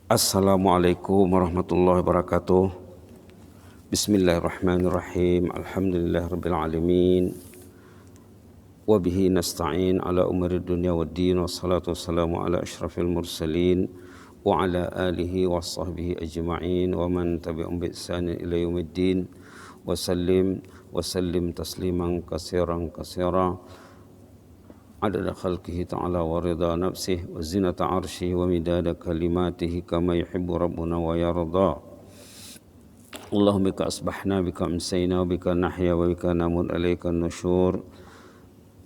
Assalamualaikum warahmatullahi wabarakatuh. Bismillahirrahmanirrahim. Alhamdulillahirabbil alamin. Wa bihi nasta'in ala umuri dunya waddin. Wassalatu wassalamu ala asyrafil mursalin wa ala alihi wa sahbihi ajma'in wa man tabi'um bi ihsanin ila yaumiddin. Wa sallim tasliman katsiran adada khalqihi ta'ala wa ridha nafsihi wa zinata arshihi wa midada kalimatihi kama yuhibbu rabbuna wa yarda. Allahumma bika asbahna bika amsayna bika nahya wa bika namut alayka nusyur.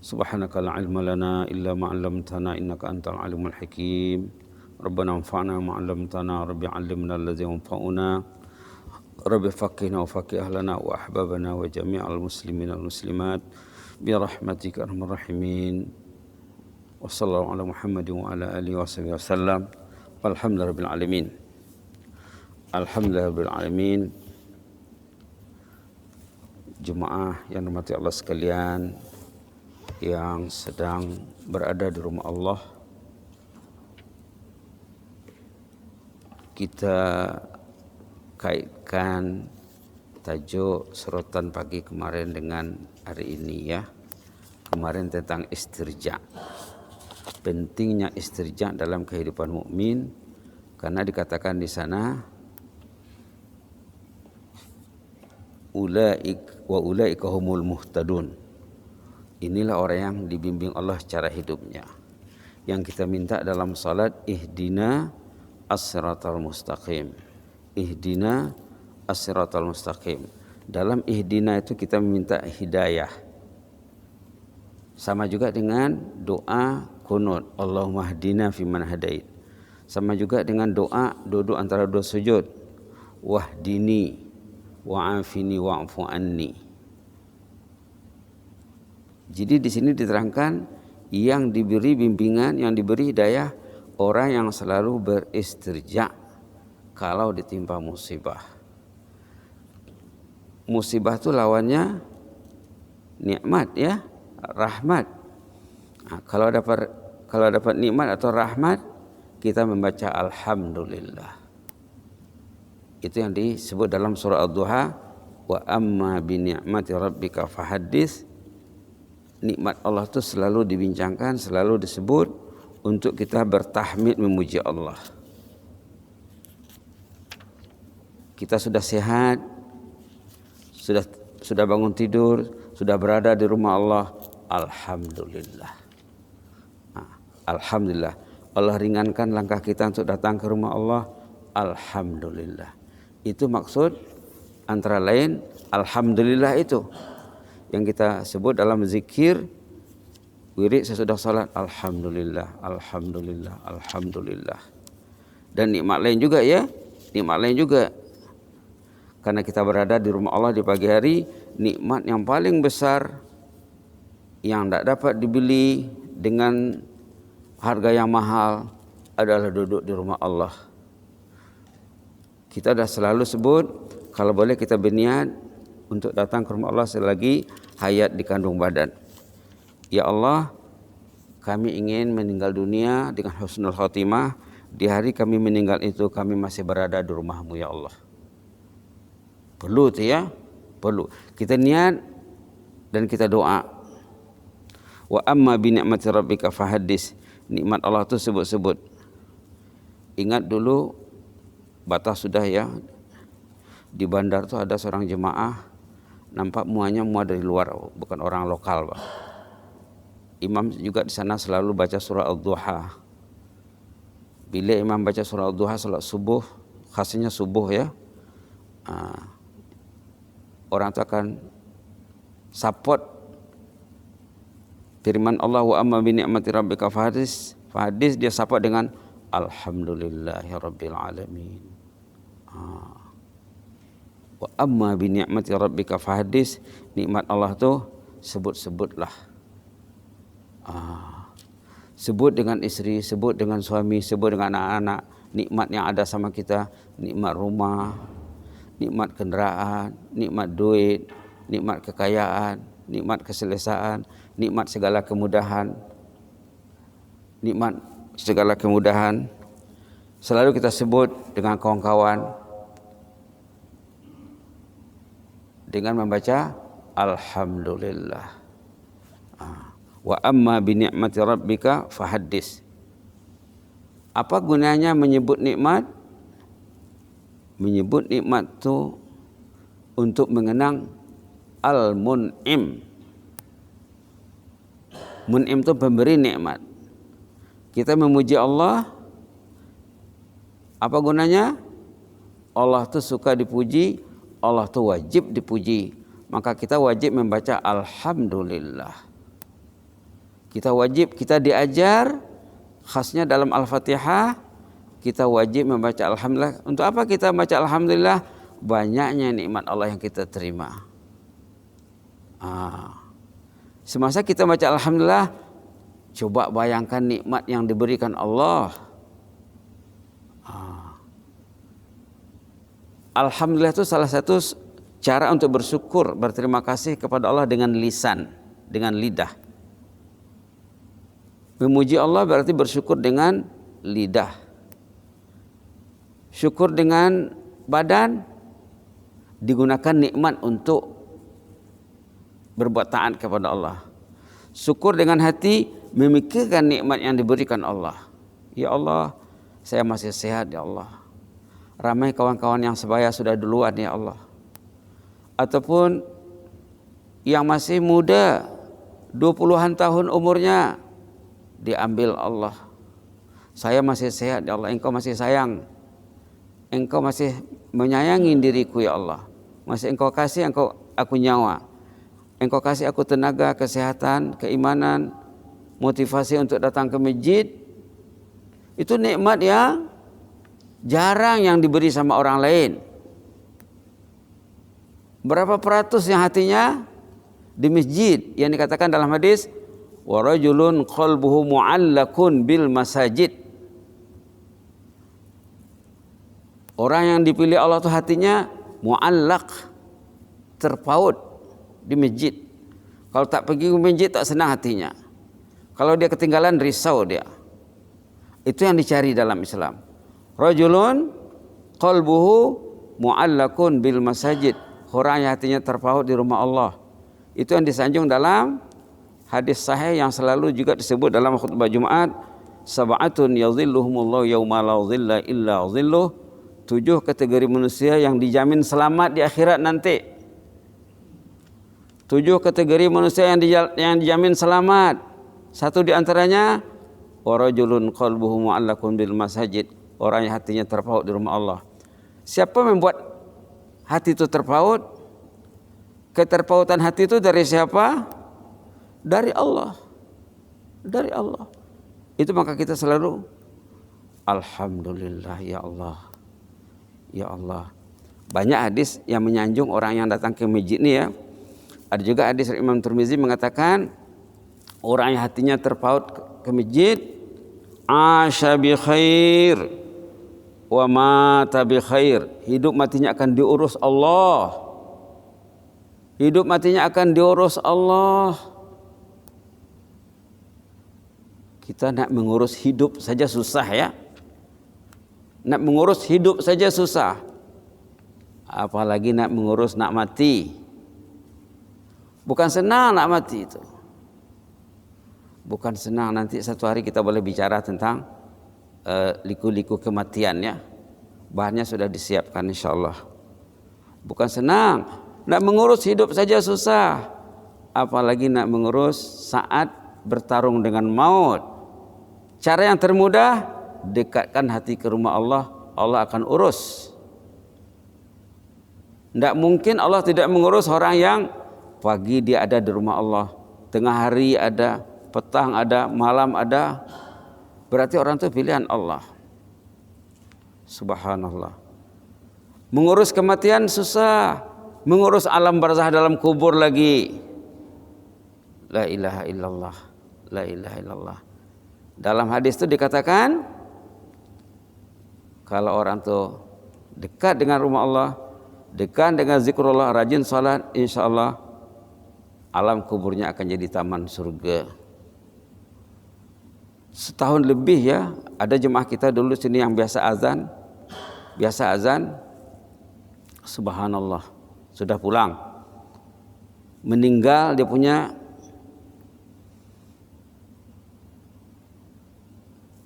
Subhanaka la ilma lana illa ma 'allamtana innaka antal alimul hakim. Rabbana anfa'na ma 'allamtana rabbi 'allimna alladhi yanfa'una. Rabbi faqihna wa faqih ahlana wa ahbabana wa jami'al muslimin wal muslimat bi rahmatika arhamar rahimin. Wassallallahu ala Muhammadin wa ala alihi wa sahbihi wasallam. Walhamdulillahirabbil alamin. Alhamdulillahirabbil alamin. Jemaah yang dirahmati Allah sekalian yang sedang berada di rumah Allah, kita kaitkan tajuk sorotan pagi kemarin dengan hari ini ya. Kemarin tentang istirja. Pentingnya istirja dalam kehidupan mukmin karena dikatakan di sana ulaika humul muhtadun. Inilah orang yang dibimbing Allah secara hidupnya. Yang kita minta dalam salat, ihdina as-siratal mustaqim. Ihdina as-siratal mustaqim. Dalam ihdina itu kita meminta hidayah. Sama juga dengan doa kunut, Allahumma hdina fiman hadait. Sama juga dengan doa duduk antara dua sujud, wahdini wa'afini wa'fu anni. Jadi di sini diterangkan yang diberi bimbingan, yang diberi hidayah orang yang selalu beristirja kalau ditimpa musibah. Musibah itu lawannya nikmat ya, rahmat. Nah, kalau dapat nikmat atau rahmat, kita membaca alhamdulillah. Itu yang disebut dalam surah Ad-Duha, wa amma bi ni'mati rabbika fahaddits. Nikmat Allah itu selalu dibincangkan, selalu disebut untuk kita bertahmid memuji Allah. Kita sudah sehat, sudah bangun tidur, sudah berada di rumah Allah, alhamdulillah. Alhamdulillah. Allah ringankan langkah kita untuk datang ke rumah Allah, alhamdulillah. Itu maksud antara lain alhamdulillah itu yang kita sebut dalam zikir wirid sesudah salat, alhamdulillah, alhamdulillah, alhamdulillah. Dan nikmat lain juga ya, nikmat lain juga. Karena kita berada di rumah Allah di pagi hari, nikmat yang paling besar yang tidak dapat dibeli dengan harga yang mahal adalah duduk di rumah Allah. Kita dah selalu sebut, kalau boleh kita berniat untuk datang ke rumah Allah selagi hayat di kandung badan. Ya Allah, kami ingin meninggal dunia dengan husnul khotimah. Di hari kami meninggal itu kami masih berada di rumah-Mu ya Allah. Perlu tu ya, perlu. Kita niat dan kita doa. Wa amma bi ni'mati rabbika fahaddits. Nikmat Allah tu sebut-sebut. Ingat dulu batas sudah ya. Di bandar tu ada seorang jemaah, nampak muanya dari luar, bukan orang lokal, Pak. Imam juga di sana selalu baca surah Ad-Duha. Bila imam baca surah Ad-Duha salat subuh, khasnya subuh ya. Orang itu akan support firman Allah, wa amma bi ni'mati rabbika fahaddits. Dia support dengan alhamdulillahirabbil alamin. Wa amma bi ni'mati rabbika fahaddits. Nikmat Allah tu sebut-sebutlah. Sebut dengan istri, sebut dengan suami, sebut dengan anak-anak. Nikmat yang ada sama kita, nikmat rumah, nikmat kenderaan, nikmat duit, nikmat kekayaan, nikmat keselesaan, nikmat segala kemudahan. Nikmat segala kemudahan. Selalu kita sebut dengan kawan-kawan dengan membaca alhamdulillah. Wa amma bi ni'mati rabbika fahaddis. Apa gunanya menyebut nikmat? Menyebut nikmat itu untuk mengenang al-mun'im. Mun'im itu pemberi nikmat. Kita memuji Allah. Apa gunanya? Allah itu suka dipuji, Allah itu wajib dipuji. Maka kita wajib membaca alhamdulillah. Kita wajib, kita diajar khasnya dalam Al-Fatihah, kita wajib membaca alhamdulillah. Untuk apa kita membaca alhamdulillah? Banyaknya nikmat Allah yang kita terima. Semasa kita baca alhamdulillah, coba bayangkan nikmat yang diberikan Allah. Alhamdulillah itu salah satu cara untuk bersyukur, berterima kasih kepada Allah dengan lisan, dengan lidah. Memuji Allah berarti bersyukur dengan lidah. Syukur dengan badan, digunakan nikmat untuk berbuat taat kepada Allah. Syukur dengan hati, memikirkan nikmat yang diberikan Allah. Ya Allah, saya masih sehat ya Allah. Ramai kawan-kawan yang sebaya sudah duluan ya Allah. Ataupun yang masih muda, 20-an tahun umurnya, diambil Allah. Saya masih sehat ya Allah, Engkau masih sayang. Engkau masih menyayangi diriku ya Allah. Masih Engkau kasih aku nyawa. Engkau kasih aku tenaga, kesehatan, keimanan, motivasi untuk datang ke masjid. Itu nikmat yang jarang yang diberi sama orang lain. Berapa peratus yang hatinya di masjid yang dikatakan dalam hadis, wa rajulun qalbuhu mu'allakun bil masajid. Orang yang dipilih Allah itu hatinya mu'allak, terpaut di masjid. Kalau tak pergi ke masjid tak senang hatinya. Kalau dia ketinggalan risau dia. Itu yang dicari dalam Islam. Rajulun qalbuhu mu'allakun bil masajid. Orang yang hatinya terpaut di rumah Allah. Itu yang disanjung dalam hadis sahih yang selalu juga disebut dalam khutbah Jumat. Sab'atun yadhilluhumullahu yawma la dhilla illa dhilluh. 7 kategori manusia yang dijamin selamat di akhirat nanti. 7 kategori manusia yang dijamin selamat. Satu di antaranya wa rajulun qalbuhu mu'allakun bil masajid. Orang yang hatinya terpaut di rumah Allah. Siapa membuat hati itu terpaut? Keterpautan hati itu dari siapa? Dari Allah. Dari Allah. Itu maka kita selalu alhamdulillah ya Allah. Ya Allah. Banyak hadis yang menyanjung orang yang datang ke masjid ini ya. Ada juga hadis Imam Tirmizi mengatakan orang yang hatinya terpaut ke masjid asya bi khair wa mata bi khair. Hidup matinya akan diurus Allah. Hidup matinya akan diurus Allah. Kita nak mengurus hidup saja susah ya. Nak mengurus hidup saja susah. Apalagi nak mengurus nak mati. Bukan senang nak mati itu. Bukan senang, nanti satu hari kita boleh bicara tentang liku-liku kematian ya. Bahannya sudah disiapkan insyaallah. Bukan senang, nak mengurus hidup saja susah. Apalagi nak mengurus saat bertarung dengan maut. Cara yang termudah, dekatkan hati ke rumah Allah, Allah akan urus. Tidak mungkin Allah tidak mengurus orang yang pagi dia ada di rumah Allah, tengah hari ada, petang ada, malam ada. Berarti orang itu pilihan Allah. Subhanallah. Mengurus kematian susah. Mengurus alam barzah dalam kubur lagi. La ilaha illallah. La ilaha illallah. Dalam hadis itu dikatakan, kalau orang itu dekat dengan rumah Allah, dekat dengan zikrullah, rajin salat, insya Allah alam kuburnya akan jadi taman surga. setahun lebih ya. Ada jemaah kita dulu sini yang biasa azan, subhanallah, sudah pulang. Meninggal dia punya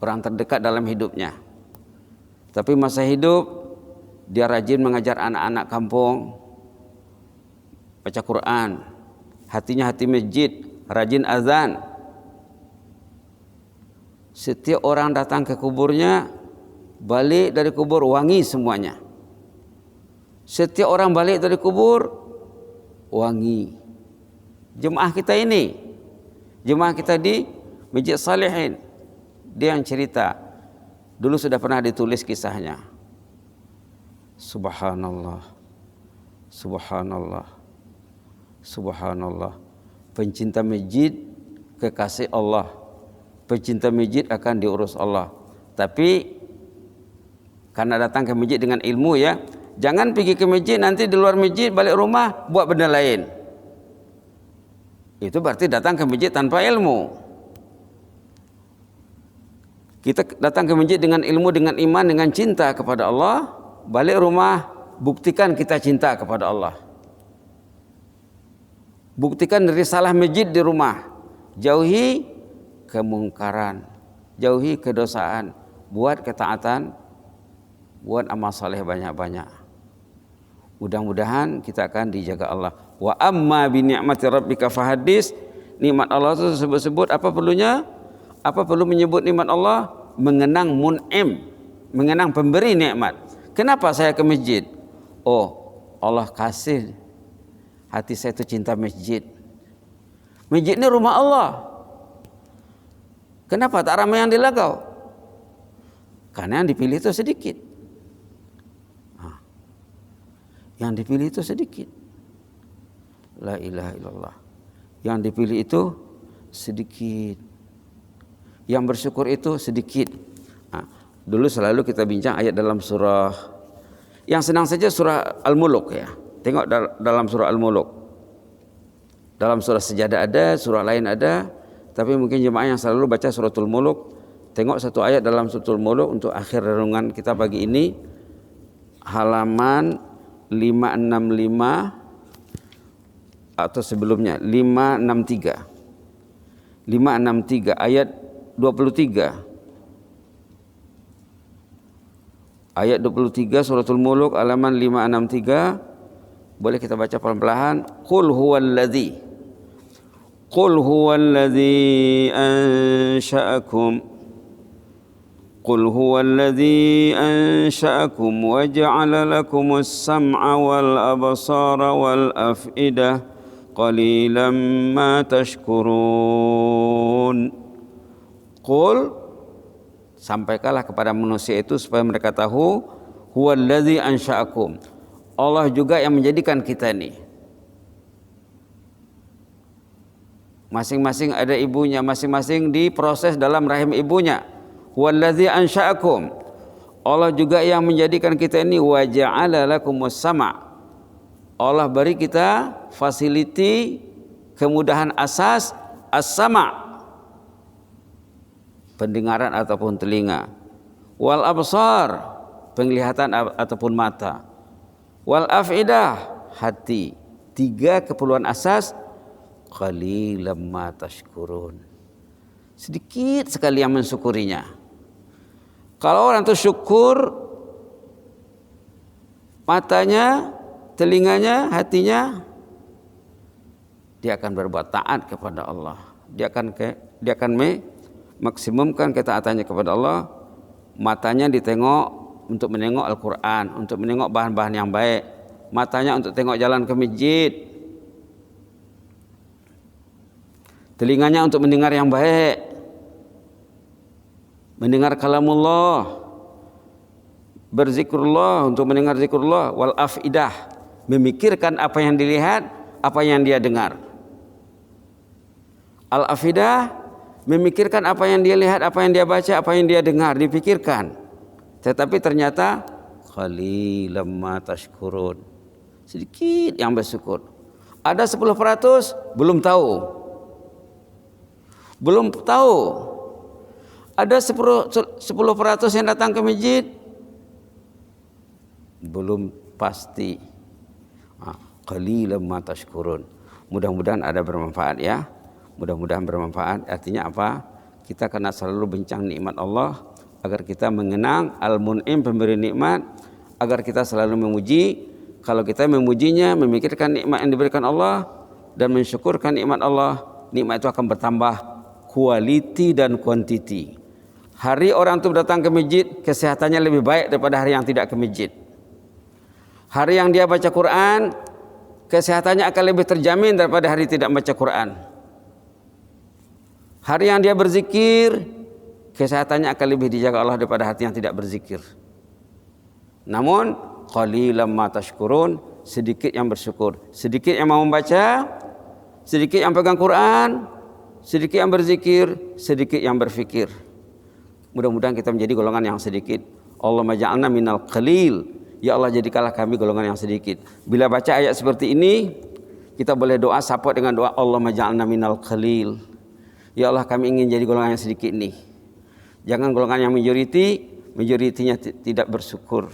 orang terdekat dalam hidupnya. Tapi masa hidup dia rajin mengajar anak-anak kampung baca Quran. Hatinya hati masjid, rajin azan. Setiap orang datang ke kuburnya, balik dari kubur wangi semuanya. Setiap orang balik dari kubur wangi. Jemaah kita ini, jemaah kita di Masjid Salihin, dia yang cerita. Dulu sudah pernah ditulis kisahnya. Subhanallah, subhanallah, subhanallah. Pencinta masjid, kekasih Allah. Pencinta masjid akan diurus Allah. Tapi karena datang ke masjid dengan ilmu ya, jangan pergi ke masjid nanti di luar masjid balik rumah buat benda lain. Itu berarti datang ke masjid tanpa ilmu. Kita datang ke masjid dengan ilmu, dengan iman, dengan cinta kepada Allah. Balik rumah buktikan kita cinta kepada Allah. Buktikan risalah masjid di rumah. Jauhi kemungkaran, jauhi kedosaan, buat ketaatan, buat amal saleh banyak-banyak. Mudah-mudahan kita akan dijaga Allah. Wa amma bi ni'mati rabbika fahaddis. Nikmat Allah itu sebut-sebut apa perlunya? Apa perlu menyebut nikmat Allah? Mengenang mun'im, mengenang pemberi nikmat. Kenapa saya ke masjid? Oh, Allah kasih hati saya itu cinta masjid. Masjid ini rumah Allah. Kenapa tak ramai yang dilagau? Karena yang dipilih itu sedikit. Yang dipilih itu sedikit. La ilaha illallah. Yang dipilih itu sedikit. Yang bersyukur itu sedikit. Dulu selalu kita bincang ayat dalam surah. Yang senang saja surah Al-Muluk ya. Tengok dalam surah Al-Muluk. Dalam surah Sejadah ada, surah lain ada. Tapi mungkin jemaah yang selalu baca suratul Muluk, tengok satu ayat dalam suratul Muluk untuk akhir renungan kita pagi ini. Halaman 565 atau sebelumnya 563 ayat 23. Ayat 23 suratul Muluk halaman 563. Boleh kita baca pelan-pelan. Qul huwallazi ansha'akum wa ja'ala lakumus sam'a wal absara wal af'idah qalilan ma tashkurun. Qul, sampaikanlah kepada manusia itu supaya mereka tahu, huwallazi ansha'akum, Allah juga yang menjadikan kita ini. Masing-masing ada ibunya, masing-masing diproses dalam rahim ibunya. Huwallazi ansha'akum, Allah juga yang menjadikan kita ini. Wa ja'ala lakumus sama', Allah beri kita fasiliti, kemudahan asas as-sama', pendengaran ataupun telinga. Wal absar, penglihatan ataupun mata. Wal afidah, hati. 3 keperluan asas. Qalilan ma tashkurun, sedikit sekali yang mensyukurinya. Kalau orang itu syukur, matanya, telinganya, hatinya, dia akan berbuat taat kepada Allah. Dia akan maksimumkan ketaatannya kepada Allah. Matanya ditengok untuk menengok Al-Quran, untuk menengok bahan-bahan yang baik. Matanya untuk tengok jalan ke masjid. Telinganya untuk mendengar yang baik, mendengar kalamullah, berzikrullah, untuk mendengar zikrullah. Wal afidah, memikirkan apa yang dilihat, apa yang dia dengar. Al afidah, memikirkan apa yang dia lihat, apa yang dia baca, apa yang dia dengar, dipikirkan. Tetapi ternyata qalilan ma tashkurun, sedikit yang bersyukur. Ada 10% belum tahu. Ada 10% yang datang ke masjid? Belum pasti. Qalilan ma tashkurun. Mudah-mudahan ada bermanfaat ya. Mudah-mudahan bermanfaat. Artinya apa? Kita kena selalu bincang nikmat Allah agar kita mengenang Al-Mun'im, pemberi nikmat, agar kita selalu memuji. Kalau kita memujinya, memikirkan nikmat yang diberikan Allah dan mensyukurkan nikmat Allah, nikmat itu akan bertambah kualiti dan kuantiti. Hari orang itu datang ke masjid, kesehatannya lebih baik daripada hari yang tidak ke masjid. Hari yang dia baca Quran, kesehatannya akan lebih terjamin daripada hari tidak baca Quran. Hari yang dia berzikir, kesehatannya akan lebih dijaga Allah daripada hati yang tidak berzikir. Namun qalilan ma tashkurun, sedikit yang bersyukur, sedikit yang mau membaca, sedikit yang pegang Quran, sedikit yang berzikir, sedikit yang berfikir. Mudah-mudahan kita menjadi golongan yang sedikit. Allahumma ja'alna minal qalil. Ya Allah, jadikanlah kami golongan yang sedikit. Bila baca ayat seperti ini, kita boleh doa support dengan doa Allahumma ja'alna minal qalil. Ya Allah, kami ingin jadi golongan yang sedikit ini. Jangan golongan yang majoritinya tidak bersyukur.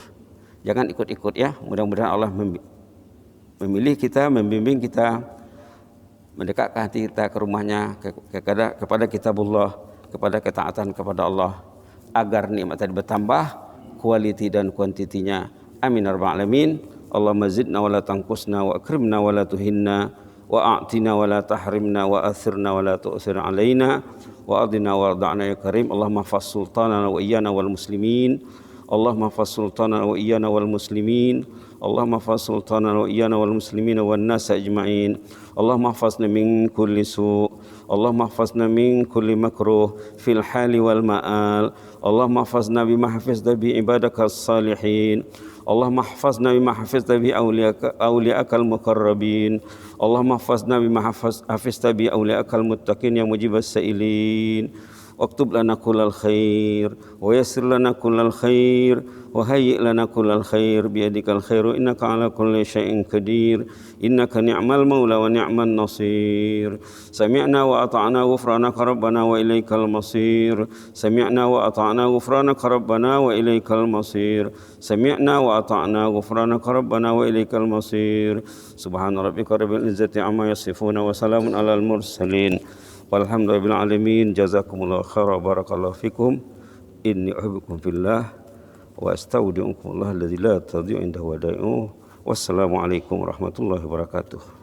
Jangan ikut-ikut ya. Mudah-mudahan Allah memilih kita, membimbing kita, mendekatkan hati kita ke rumahnya, kepada kitabullah, kepada ketaatan kepada Allah, agar nikmat tadi bertambah kualiti dan kuantitinya. Amin ya rabbal alamin. Allahumma zidna wa la tanqusna wa akrimna wa la tuhinna wa a'tina wa la tahrimna wa athirna wa la tu'thir alaina wa adina wa arda'na ya karim. Allahumma fas sultanana wa iyana wal muslimin. Allahumma fas sultanana wa iyana wal muslimin. Allahumma fas sultanana wa iyana wal muslimin wan nas ajma'in. Allahumma hafazna min kulli su'. Allahumma hafazna min kulli makruh fil hali wal ma'al. Allahumma hafazna bima hafizta bi ibadaka as-salihin. Allahumma hafazna bima hafizta bi awliyakal muqarrabin. Allahumma hafazna bima hafizta bi awliyakal muttaqin ya mujibas sa'ilin. Waktub lana kullal khair wa yassir lana kullal khair wa hayyi' lana kullal khair biyadikal khairu innaka ala kulli syai'in qadir. Innaka ni'mal maula wa ni'man nasir. Sami'na wa ata'na ghufranaka rabbana wa ilaikal masir. Sami'na wa ata'na ghufranaka rabbana wa ilaikal masir. Sami'na wa ata'na ghufranaka rabbana wa ilaikal masir. Subhana rabbika rabbil izzati amma yasifun wa salamun alal mursalin. Walhamdulillahil alamin. Jazakumullahu khairan, barakallahu fikum. Inni uhibbukum fillah wa astaudi'ukumullah alladzi la tadhi'u indahu wadai'uh. Wassalamu alaikum warahmatullahi wabarakatuh.